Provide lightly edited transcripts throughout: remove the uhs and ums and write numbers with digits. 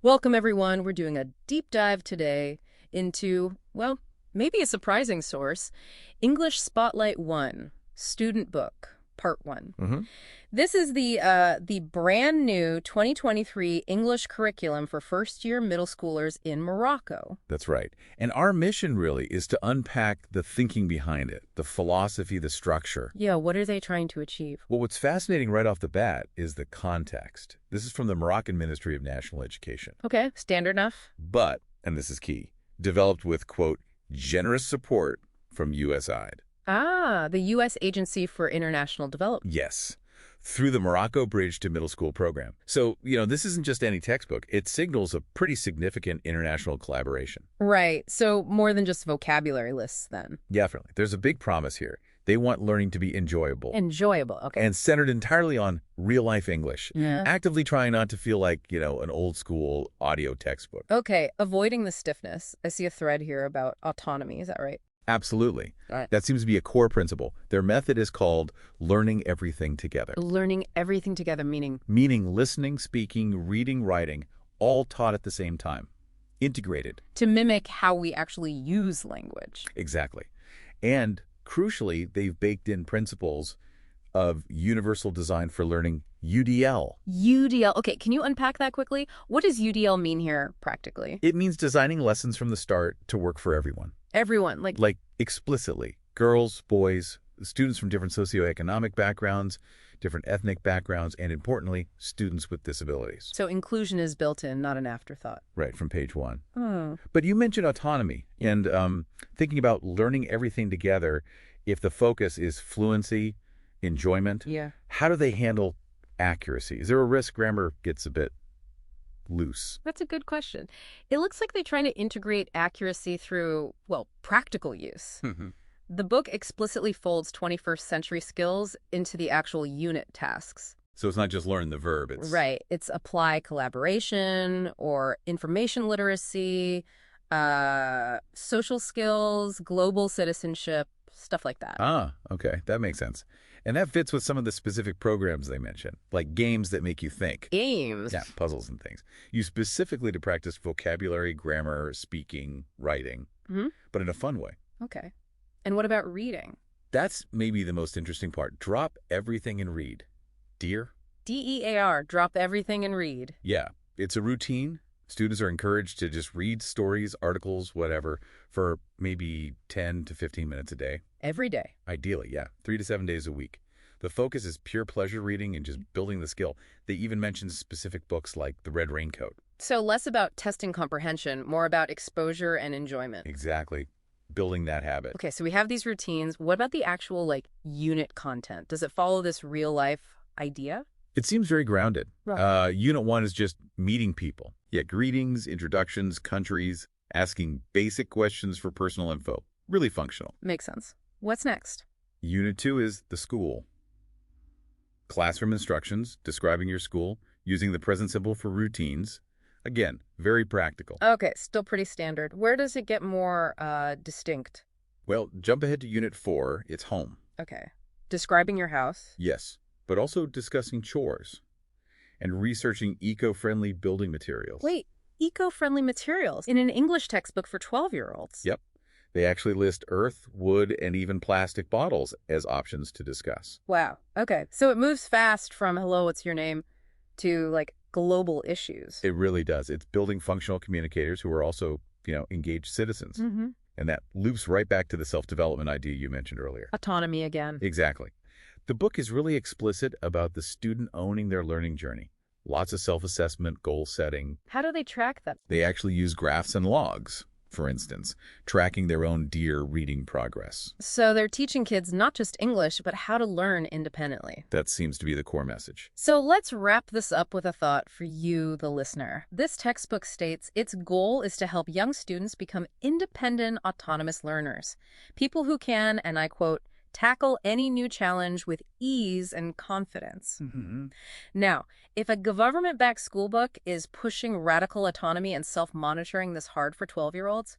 Welcome, everyone. We're doing a deep dive today into, well, maybe a surprising source, English Spotlight 1, Student Book, Part 1. hmm This is the brand new 2023 English curriculum for first-year middle schoolers in Morocco. That's right. And our mission really is to unpack the thinking behind it, the philosophy, the structure. Yeah, what are they trying to achieve? Well, what's fascinating right off the bat is the context. This is from the Moroccan Ministry of National Education. Okay, standard enough. But, and this is key, developed with, quote, generous support from USAID. Ah, the U.S. Agency for International Development. Yes, through the Morocco Bridge to Middle School program. So, this isn't just any textbook. It signals a pretty significant international collaboration. Right, so more than just vocabulary lists then. Definitely. There's a big promise here. They want learning to be enjoyable. Enjoyable, okay. And centered entirely on real-life English, Yeah. actively trying not to feel like, an old-school audio textbook. Okay, avoiding the stiffness. I see a thread here about autonomy. Is that right? Absolutely. Right. That seems to be a core principle. Their method is called learning everything together, Learning everything together, meaning meaning listening, speaking, reading, writing, all taught at the same time. Integrated. to mimic how we actually use language. Exactly. And crucially, they've baked in principles of universal design for learning, UDL. UDL. Okay, can you unpack that quickly? What does UDL mean here practically? It means designing lessons from the start to work for everyone. Everyone, Like explicitly, girls, boys, students from different socioeconomic backgrounds, different ethnic backgrounds, and importantly, students with disabilities. so inclusion is built in, not an afterthought. Right, from page 1. Oh. But you mentioned autonomy and thinking about learning everything together. If the focus is fluency, enjoyment, Yeah. how do they handle accuracy? Is there a risk grammar gets a bit loose? That's a good question. It looks like they're trying to integrate accuracy through, well, practical use. The book explicitly folds 21st century skills into the actual unit tasks. So it's not just learn the verb. It's Right. It's apply collaboration or information literacy, social skills, global citizenship, stuff like that. Ah, okay. That makes sense. And that fits with some of the specific programs they mentioned, like games that make you think. Games. Yeah, puzzles and things. You specifically to practice vocabulary, grammar, speaking, writing, Mhm. but in a fun way. Okay. And what about reading? That's maybe the most interesting part. Drop everything and read. Dear? DEAR, drop everything and read. Yeah, it's a routine. Students are encouraged to just read stories, articles, whatever, for maybe 10 to 15 minutes a day. Every day. Ideally, yeah, 3 to 7 days a week. The focus is pure pleasure reading and just building the skill. They even mention specific books like The Red Raincoat. So less about testing comprehension, more about exposure and enjoyment. Exactly. Building that habit. Okay, so we have these routines. What about the actual, unit content? Does it follow this real-life idea? It seems very grounded. Right. Unit 1 is just meeting people. Yeah, greetings, introductions, countries, asking basic questions for personal info. Really functional. Makes sense. What's next? Unit 2 is the school. Classroom instructions, describing your school, using the present simple for routines. Again, very practical. Okay, still pretty standard. Where does it get more distinct? Well, jump ahead to Unit 4. It's home. Okay. Describing your house. Yes, but also discussing chores and researching eco-friendly building materials. Wait, eco-friendly materials in an English textbook for 12-year-olds. Yep. They actually list earth, wood, and even plastic bottles as options to discuss. Wow. Okay, so it moves fast from hello, what's your name to global issues. It really does. It's building functional communicators who are also, engaged citizens. Mm-hmm. And that loops right back to the self-development idea you mentioned earlier. Autonomy again. Exactly. The book is really explicit about the student owning their learning journey. Lots of self-assessment, goal setting. How do they track that? They actually use graphs and logs, for instance, tracking their own dear reading progress. So they're teaching kids not just English, but how to learn independently. That seems to be the core message. So let's wrap this up with a thought for you, the listener. This textbook states its goal is to help young students become independent, autonomous learners. People who can, and I quote, tackle any new challenge with ease and confidence. Now, if a government-backed school book is pushing radical autonomy and self-monitoring this hard for 12-year-olds,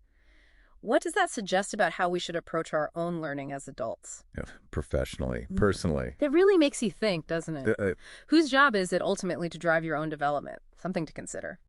what does that suggest about how we should approach our own learning as adults? Professionally, personally. It really makes you think, doesn't it? Uh, Whose job is it ultimately to drive your own development? Something to consider.